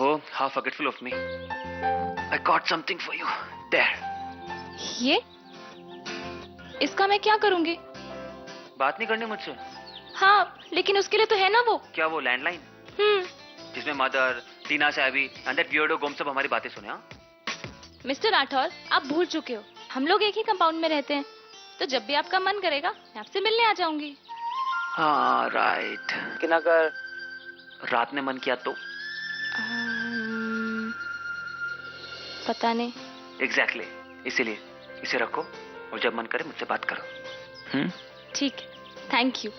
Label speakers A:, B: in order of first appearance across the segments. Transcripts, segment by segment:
A: Oh, how forgetful of me. I got something for you. There.
B: ये इसका मैं क्या करूंगी?
A: बात नहीं करनी मुझसे?
B: हाँ, लेकिन उसके लिए तो है ना वो।
A: क्या वो लैंडलाइन? जिसमें मदर, टीना साहबी एंड दैट बियर्डो गोम सब हमारी बातें सुने? हाँ?
B: मिस्टर राठौर, आप भूल चुके हो, हम लोग एक ही कंपाउंड में रहते हैं, तो जब भी आपका मन करेगा मैं आपसे मिलने आ जाऊंगी।
A: हाँ, राइट। लेकिन अगर रात में मन किया तो?
B: पता नहीं।
A: एग्जैक्टली, इसीलिए इसे रखो और जब मन करे मुझसे बात करो।
B: ठीक है, थैंक यू।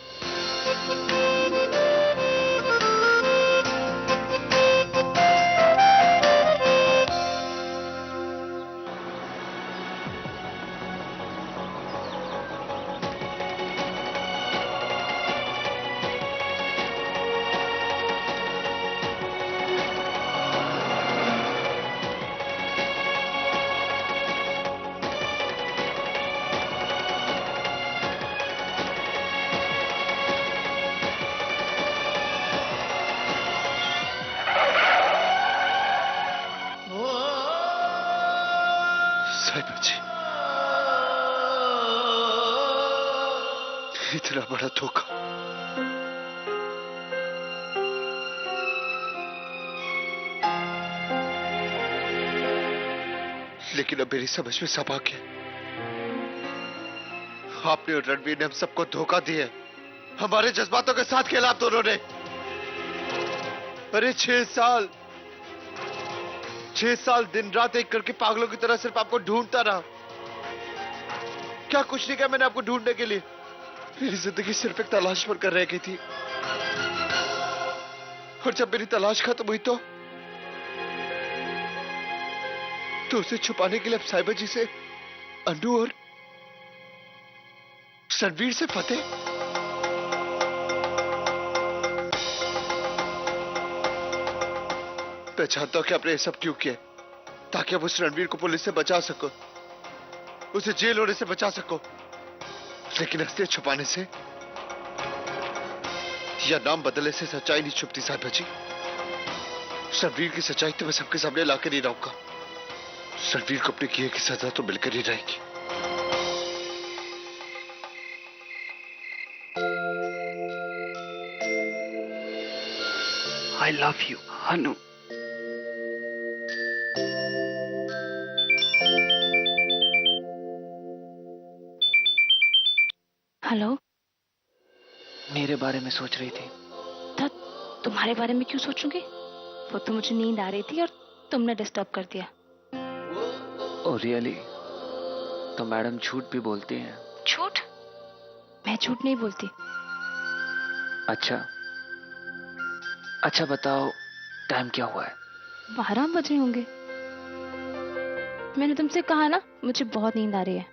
C: साहिबा जी, इतना बड़ा धोखा। लेकिन अब मेरी समझ में सब आ गया। आपने और रणवीर ने हम सबको धोखा दिया, हमारे जज्बातों के साथ खेला आप दोनों ने। अरे 6 साल दिन रात एक करके पागलों की तरह सिर्फ आपको ढूंढता रहा। क्या कुछ नहीं किया मैंने आपको ढूंढने के लिए? मेरी जिंदगी सिर्फ एक तलाश पर कर रह गई थी, और जब मेरी तलाश खत्म हुई तो उसे छुपाने के लिए अब साहिबा जी से अनु और रणवीर से फतेह। मैं चाहता हूं कि आपने ये सब क्यों किया, ताकि आप उस रणवीर को पुलिस से बचा सको, उसे जेल होने से बचा सको। लेकिन असलियत छुपाने से या नाम बदलने से सच्चाई नहीं छुपती साहिबा जी। रणवीर की सच्चाई तो मैं सबके सामने लाकर ही रहूंगा। रणवीर को अपने किए की सजा तो मिलकर ही रहेगी।
A: I love you, Anu.
B: Hello.
A: मेरे बारे में सोच रही थी?
B: तो तुम्हारे बारे में क्यों सोचूंगी? वो तो मुझे नींद आ रही थी और तुमने डिस्टर्ब कर दिया।
A: Oh really? तो मैडम झूठ भी बोलती हैं?
B: झूठ? मैं झूठ नहीं बोलती।
A: अच्छा बताओ, टाइम क्या हुआ है?
B: 12 बजे होंगे। मैंने तुमसे कहा ना, मुझे बहुत नींद आ रही है।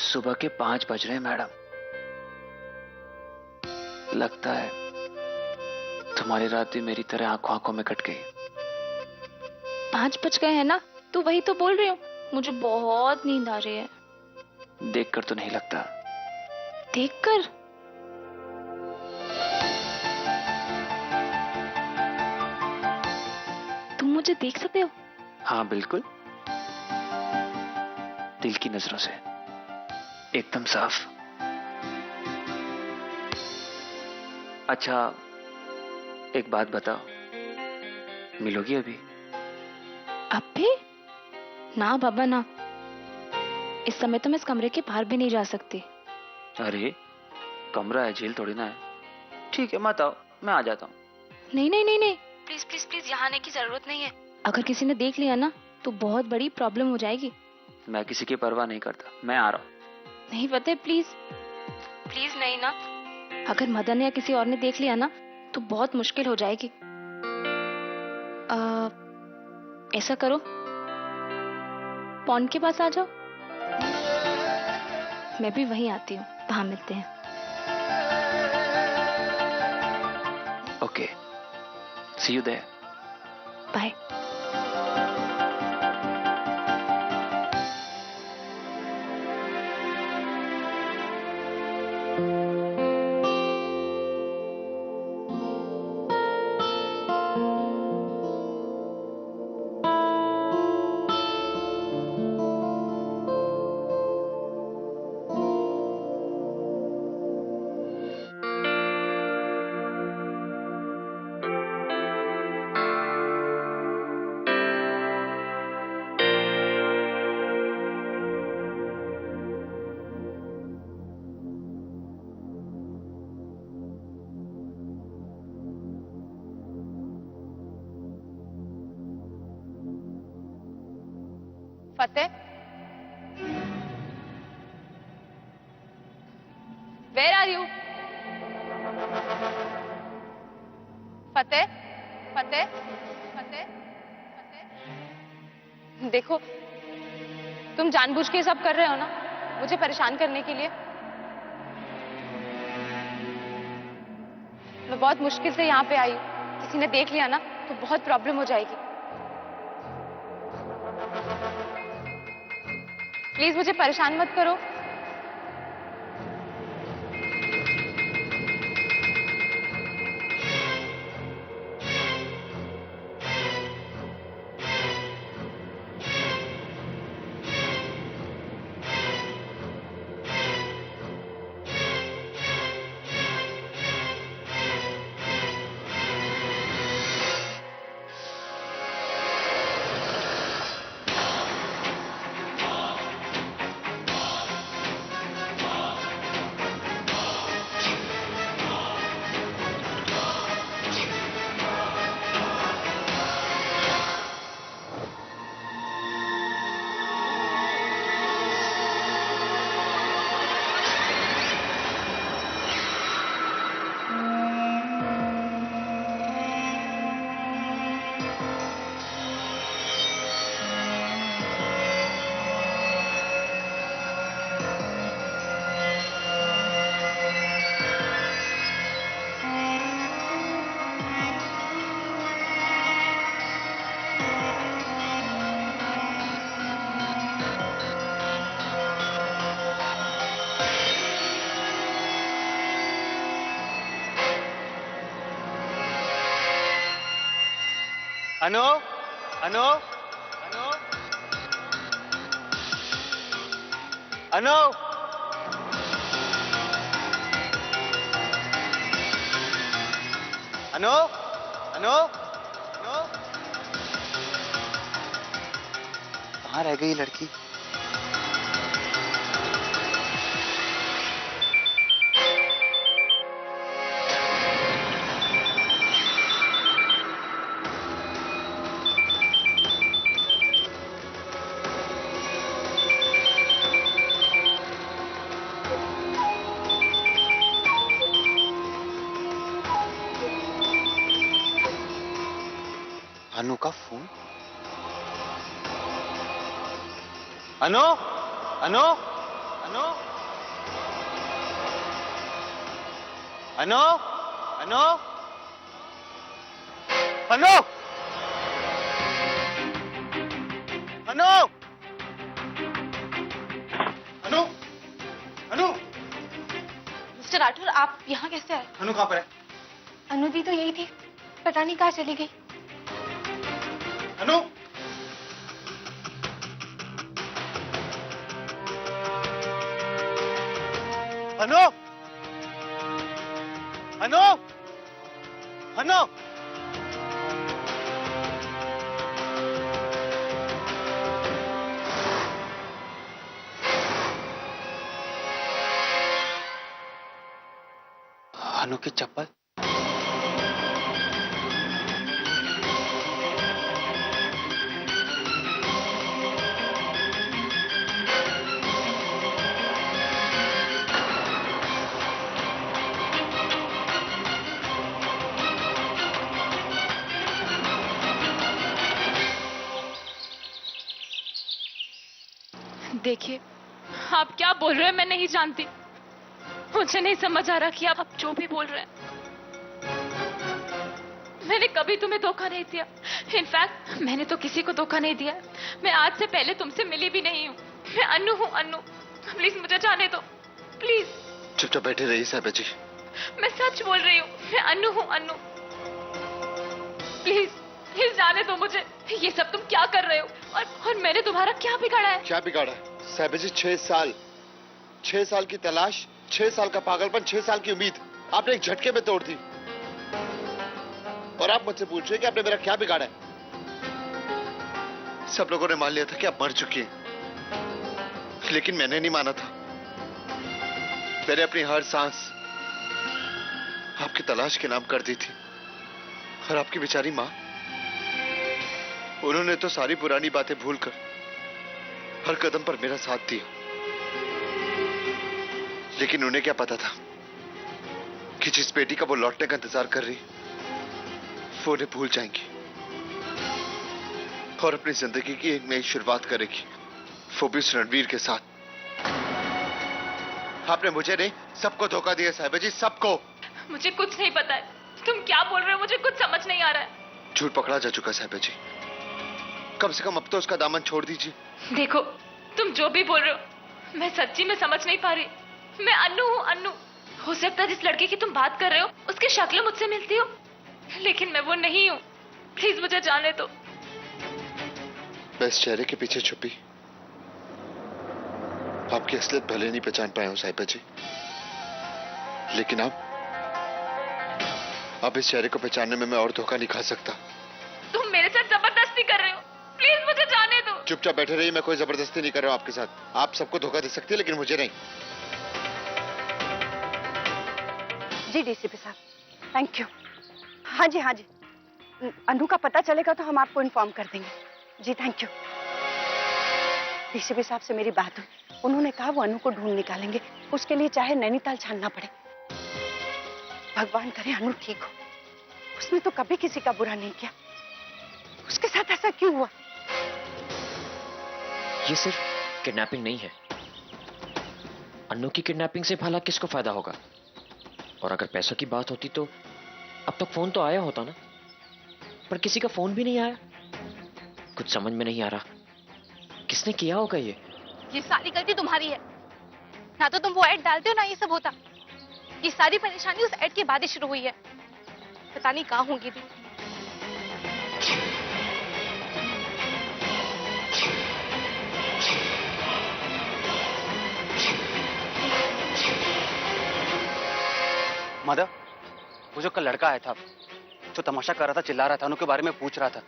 A: सुबह के 5 बज रहे हैं मैडम। लगता है तुम्हारी रात भी मेरी तरह आंखों आंखों में कट गई।
B: 5 बज गए हैं ना, तो वही तो बोल रही हूँ, मुझे बहुत नींद आ रही है।
A: देखकर तो नहीं लगता।
B: देखकर? तुम मुझे देख सकते हो?
A: हाँ बिल्कुल, दिल की नजरों से, एकदम साफ। अच्छा एक बात बताओ, मिलोगी अभी?
B: अब भी? ना बाबा ना, इस समय तो मैं इस कमरे के बाहर भी नहीं जा सकती।
A: अरे कमरा है, जेल थोड़ी ना है। ठीक है मत आओ, मैं आ जाता हूँ।
B: नहीं नहीं नहीं नहीं, प्लीज प्लीज प्लीज, यहाँ आने की जरूरत नहीं है। अगर किसी ने देख लिया ना तो बहुत बड़ी प्रॉब्लम हो जाएगी।
A: मैं किसी की परवाह नहीं करता, मैं आ रहा हूँ।
B: नहीं फतेह, प्लीज प्लीज नहीं ना। अगर मदन या किसी और ने देख लिया ना तो बहुत मुश्किल हो जाएगी। ऐसा करो, पॉन के पास आ जाओ, मैं भी वहीं आती हूँ, वहां मिलते हैं।
A: Okay, see you there.
B: Bye. Fateh, where are you? Fateh, Fateh, Fateh, Fateh. देखो, तुम जानबूझ के ये सब कर रहे हो ना, मुझे परेशान करने के लिए। मैं बहुत मुश्किल से यहाँ पे आई हूँ, किसी ने देख लिया ना तो बहुत प्रॉब्लम हो जाएगी। प्लीज मुझे परेशान मत करो।
A: अनु, अनु, अनु, अनु, अनु, अनु, अनु, कहाँ रह गई लड़की? अनु का फोन? अनु, अनु, अनु, अनु, अनु, अनु, अनु, अनु, अनु,
B: मिस्टर राठौर, आप यहाँ कैसे आए?
A: अनु कहाँ पर है?
B: अनु दी तो यही थी, पता नहीं कहाँ चली गई।
A: अनु, अनु, अनु, अनु, अनु की चप्पल।
B: देखिए, आप क्या बोल रहे हैं मैं नहीं जानती। मुझे नहीं समझ आ रहा कि आप जो भी बोल रहे हैं। मैंने कभी तुम्हें धोखा नहीं दिया। इनफैक्ट मैंने तो किसी को धोखा नहीं दिया। मैं आज से पहले तुमसे मिली भी नहीं हूँ। मैं अनु हूँ, अनु। प्लीज मुझे जाने दो, प्लीज।
C: चुपचाप बैठे रहिए साहब जी।
B: मैं सच बोल रही हूँ, मैं अनु हूँ, अनु। प्लीज प्लीज जाने दो मुझे। ये सब तुम क्या कर रहे हो? और मैंने तुम्हारा क्या बिगाड़ा है?
C: क्या बिगाड़ा है साहब जी? 6 साल की तलाश, 6 साल का पागलपन, 6 साल की उम्मीद आपने एक झटके में तोड़ दी। और आप मुझसे पूछ रहे हैं कि आपने मेरा क्या बिगाड़ा है? सब लोगों ने मान लिया था कि आप मर चुकी हैं, लेकिन मैंने नहीं माना था। मैंने अपनी हर सांस आपकी तलाश के नाम कर दी थी। और आपकी बेचारी माँ, उन्होंने तो सारी पुरानी बातें भूलकर हर कदम पर मेरा साथ दिया, लेकिन उन्हें क्या पता था कि जिस बेटी का वो लौटने का इंतजार कर रही वो उन्हें भूल जाएंगी और अपनी जिंदगी की एक नई शुरुआत करेगी, वो भी उस रणवीर के साथ। आपने मुझे नहीं, सबको धोखा दिया साहिबा जी, सबको।
B: मुझे कुछ नहीं पता है, तुम क्या बोल रहे हो, मुझे कुछ समझ नहीं आ रहा है।
C: झूठ पकड़ा जा चुका साहिबा जी, कम से कम अब तो उसका दामन छोड़ दीजिए।
B: देखो, तुम जो भी बोल रहे हो, मैं सच्ची में समझ नहीं पा रही। मैं अन्नू हूँ, अन्नू। हो सकता है जिस लड़के की तुम बात कर रहे हो उसकी शक्ल मुझसे मिलती हो, लेकिन मैं वो नहीं हूँ। प्लीज मुझे जाने दो।
C: मैं इस चेहरे के पीछे छुपी आपकी असलियत भले नहीं पहचान पाया हूं साहिबा जी, लेकिन अब इस चेहरे को पहचानने में मैं और धोखा नहीं खा सकता।
B: तुम मेरे साथ जबरदस्ती कर रहे हो, प्लीज मुझे जाने दो।
C: चुपचाप बैठे रहिए, मैं कोई जबरदस्ती नहीं कर रहा हूं आपके साथ। आप सबको धोखा दे सकती है लेकिन मुझे नहीं।
D: जी डीसीपी साहब, थैंक यू। हाँ जी, अनु का पता चलेगा तो हम आपको इन्फॉर्म कर देंगे। जी थैंक यू। डीसीपी साहब से मेरी बात हुई, उन्होंने कहा वो अनु को ढूंढ निकालेंगे, उसके लिए चाहे नैनीताल छानना पड़े। भगवान करे अनु ठीक हो, उसने तो कभी किसी का बुरा नहीं किया, उसके साथ ऐसा क्यों हुआ?
E: ये सिर्फ किडनैपिंग नहीं है। अन्नू की किडनैपिंग से भला किसको फायदा होगा? और अगर पैसों की बात होती तो अब तक फोन तो आया होता ना, पर किसी का फोन भी नहीं आया। कुछ समझ में नहीं आ रहा, किसने किया होगा ये
F: सारी गलती तुम्हारी है। ना तो तुम वो ऐड डालते हो ना ये सब होता। ये सारी परेशानी उस ऐड के बाद ही शुरू हुई है। पता नहीं कहाँ होंगी भी।
G: मदर, वो जो कल लड़का आया था जो तमाशा कर रहा था, चिल्ला रहा था, उनके बारे में पूछ रहा था,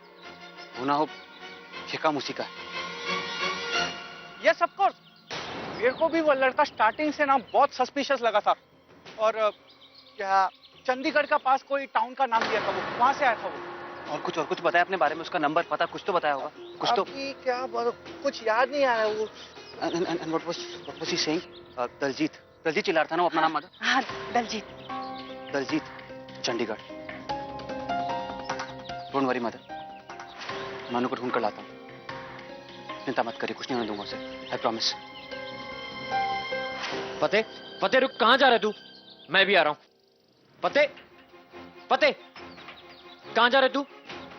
G: वो ना हो ये काम उसी का है।
H: यस ऑफ कोर्स, मेरे को भी वो लड़का स्टार्टिंग से ना बहुत सस्पिशियस लगा था। और क्या चंडीगढ़ का पास कोई टाउन का नाम दिया था, वो वहां से आया था वो।
G: और कुछ बताया अपने बारे में, उसका नंबर पता कुछ तो बताया होगा? कुछ तो
H: क्या कुछ याद नहीं आ रहा है वो।
G: And what was he saying? Daljit चिल्ला रहा था ना वो अपना नाम? मदर,
D: हाँ Daljit.
G: Daljit, Chandigarh. Don't worry mother, मैं अनु को ढूंढ कर लाता हूँ। चिंता मत करिए, कुछ नहीं होने दूंगा उसे, आई प्रॉमिस।
E: फतेह रुक, कहां जा रहा है तू? मैं भी आ रहा हूं। फतेह कहां जा रहा है तू?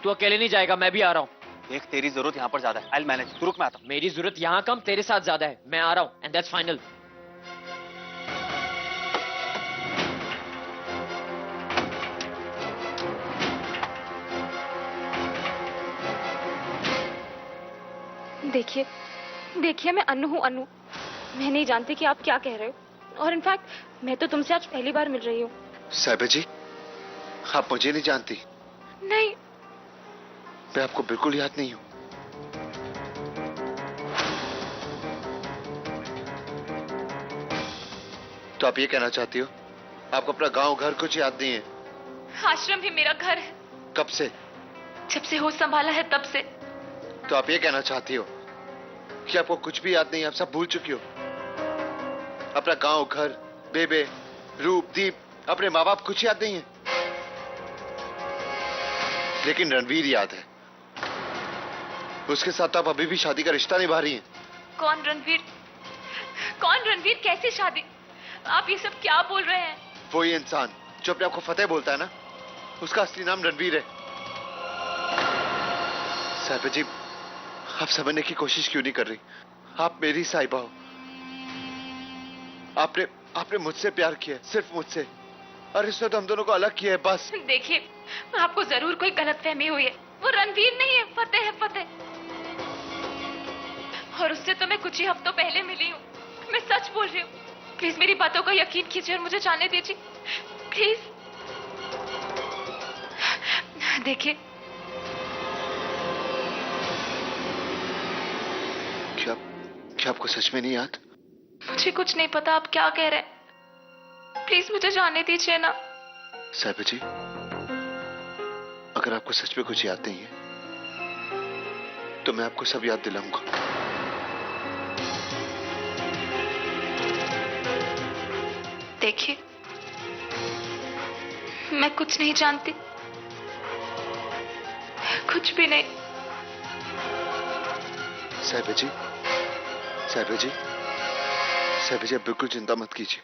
E: तू अकेले नहीं जाएगा, मैं भी आ रहा हूं।
G: देख, तेरी जरूरत यहाँ पर ज्यादा है, आई मैनेज। तू रुक, मैं आता हूँ।
E: मेरी जरूरत यहां कम, तेरे साथ ज्यादा है। मैं आ रहा हूं, एंड दैट्स फाइनल।
B: देखिए मैं अन्नू हूँ, अन्नू। मैं नहीं जानती कि आप क्या कह रहे हो, और इनफैक्ट मैं तो तुमसे आज पहली बार मिल रही हूँ।
C: साहिबा जी, आप मुझे नहीं जानती?
B: नहीं।
C: मैं आपको बिल्कुल याद नहीं हूं। तो आप ये कहना चाहती हो आपको अपना गांव घर कुछ याद नहीं है?
B: आश्रम भी मेरा घर है।
C: कब से?
B: जब से होश संभाला है तब से।
C: तो आप ये कहना चाहती हो कि आपको कुछ भी याद नहीं, आप सब भूल चुकी हो? अपना गांव घर, बेबे, रूप, दीप, अपने माँ बाप कुछ याद नहीं है? लेकिन रणवीर याद है, उसके साथ आप अभी भी शादी का रिश्ता निभा रही हैं।
B: कौन रणवीर? कैसी शादी? आप ये सब क्या बोल रहे हैं?
C: वो ही इंसान जो अपने आप को फतेह बोलता है ना, उसका असली नाम रणवीर है। साहिबा जी, आप समझने की कोशिश क्यों नहीं कर रही? आप मेरी साहिबा हो। आपने मुझसे प्यार किया, सिर्फ मुझसे, और इसने तो हम दोनों को अलग किया है, बस।
B: देखिए, आपको जरूर कोई गलतफहमी हुई है। वो रणवीर नहीं है, फतेह है, फतेह। और उससे तो मैं कुछ ही हफ्तों पहले मिली हूँ। मैं सच बोल रही हूँ। प्लीज मेरी बातों का यकीन कीजिए और मुझे जाने दीजिए, प्लीज। देखिए,
C: क्या आपको सच में नहीं याद?
B: मुझे कुछ नहीं पता आप क्या कह रहे हैं। प्लीज मुझे जाने दीजिए ना।
C: साहिबा जी, अगर आपको सच में कुछ याद नहीं है तो मैं आपको सब याद दिलाऊंगा।
B: देखिए, मैं कुछ नहीं जानती, कुछ भी नहीं।
C: साहिबा जी, साहिबा जी, साहिबा जी, आप बिल्कुल चिंता मत कीजिए।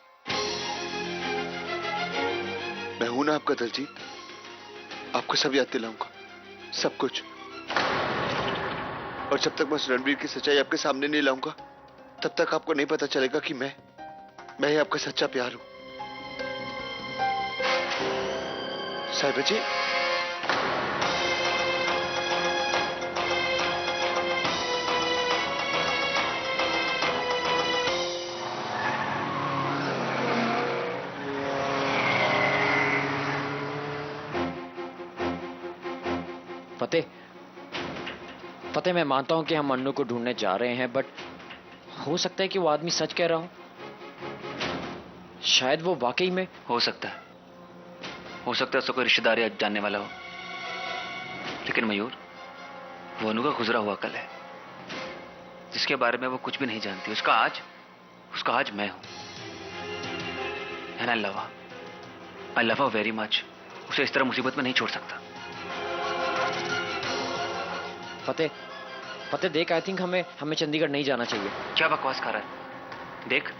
C: मैं हूं ना आपका दलजीत, आपको सब याद दिलाऊंगा, सब कुछ। और जब तक मैं उस रणवीर की सच्चाई आपके सामने नहीं लाऊंगा, तब तक आपको नहीं पता चलेगा कि मैं ही आपका सच्चा प्यार हूं। साहिबा जी,
E: फतेह, फतेह, मैं मानता हूं कि हम अन्नू को ढूंढने जा रहे हैं, बट हो सकता है कि वो आदमी सच कह रहा हो। शायद वो वाकई में।
A: हो सकता है उसका कोई रिश्तेदार या जानने वाला हो, लेकिन मयूर, वो अनु का गुजरा हुआ कल है, जिसके बारे में वो कुछ भी नहीं जानती। उसका आज मैं हूं। And I love her very much. उसे इस तरह मुसीबत में नहीं छोड़ सकता।
E: फतेह, फतेह देख, आई थिंक हमें चंडीगढ़ नहीं जाना चाहिए।
A: क्या बकवास कर रहा है? देख,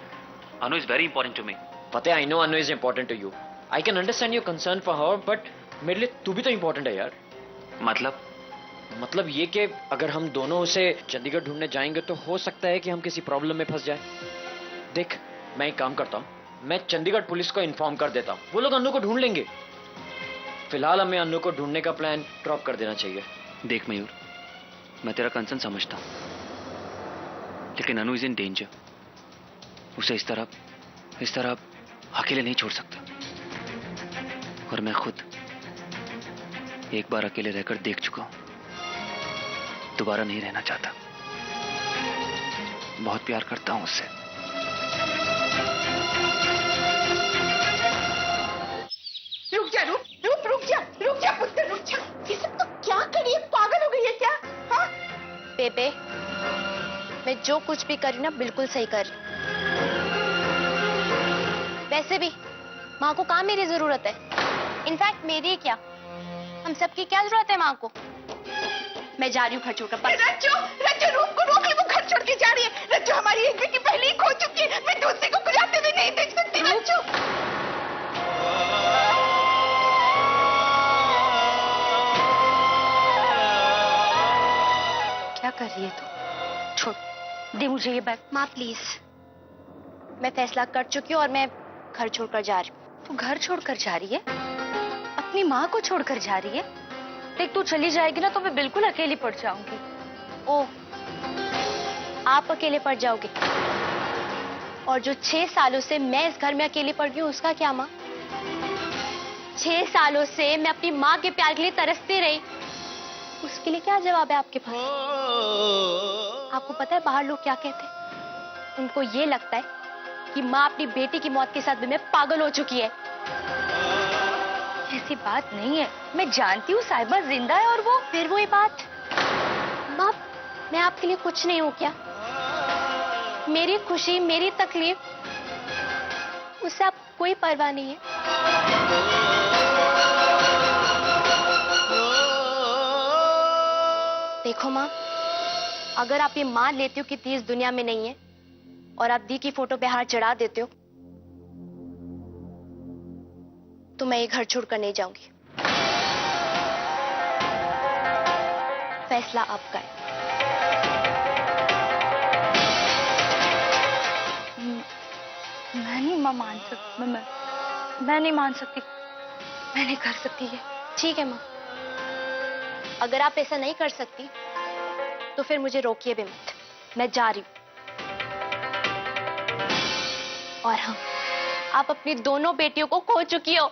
A: Anu is very important to me.
E: Fateh, I know Anu is important to you. I can understand your concern for her, but मेरे लिए तू भी तो इंपॉर्टेंट है यार। मतलब ये कि अगर हम दोनों उसे चंडीगढ़ ढूंढने जाएंगे तो हो सकता है कि हम किसी प्रॉब्लम में फंस जाए। देख, मैं एक काम करता हूँ, मैं चंडीगढ़ पुलिस को इन्फॉर्म कर देता हूँ, वो लोग अन्नू को ढूंढ लेंगे। फिलहाल हमें अन्नू को ढूंढने का प्लान ड्रॉप कर देना चाहिए।
A: देख मयूर, मैं तेरा कंसर्न समझता हूं, लेकिन अनु इज इन डेंजर। उसे इस तरह अकेले नहीं छोड़ सकता। और मैं खुद एक बार अकेले रहकर देख चुका हूं, दोबारा नहीं रहना चाहता। बहुत प्यार करता हूं उससे।
D: रुक जा पुत्र, रुक जा। ये सब तो क्या करी है? पागल हो गई है क्या? हाँ?
F: बेबे, मैं जो कुछ भी कर रही हूं ना, बिल्कुल सही कर रही हूं। वैसे भी माँ को कहाँ मेरी जरूरत है? इनफैक्ट मेरी क्या, हम सबकी क्या जरूरत है माँ को? मैं जा रही हूँ घर छोड़कर।
D: रज्जू, रूप को रोक ले, वो घर छोड़ के जा रही है। रज्जू, हमारी एक बेटी पहले ही खो चुकी है, मैं दूसरी को जाते हुए नहीं देख सकती। रज्जू,
F: क्या कर रही है तू? छोड़ दे मुझे ये बैग। माँ प्लीज, मैं फैसला कर चुकी हूँ और मैं घर छोड़कर जा रही हूँ। तू घर छोड़कर जा रही है? अपनी माँ को छोड़कर जा रही है? देख, तू चली जाएगी ना तो मैं बिल्कुल अकेली पड़ जाऊंगी। ओह, आप अकेले पड़ जाओगे? और जो 6 सालों से मैं इस घर में अकेली पड़ गई हूँ, उसका क्या माँ? 6 सालों से मैं अपनी माँ के प्यार के लिए तरसती रही, उसके लिए क्या जवाब है आपके पास? आपको पता है बाहर लोग क्या कहते हैं? उनको ये लगता है कि माँ अपनी बेटी की मौत के साथ में पागल हो चुकी है। ऐसी बात नहीं है, मैं जानती हूँ साहिबा जिंदा है और वो फिर वही बात। माँ, मैं आपके लिए कुछ नहीं हूँ क्या? मेरी खुशी, मेरी तकलीफ, उससे आप कोई परवाह नहीं है। देखो माँ, अगर आप ये मान लेते हो कि दी इस दुनिया में नहीं है और आप दी की फोटो पे हाथ चढ़ा देते हो, तो मैं ये घर छोड़कर नहीं जाऊंगी। फैसला आपका है।
D: मैं नहीं मान सकती। मैं नहीं मान सकती। मैं नहीं कर सकती ये।
F: ठीक है माँ, अगर आप ऐसा नहीं कर सकती तो फिर मुझे रोकिए भी मत, मैं जा रही हूं। और हाँ, आप अपनी दोनों बेटियों को खो चुकी हो।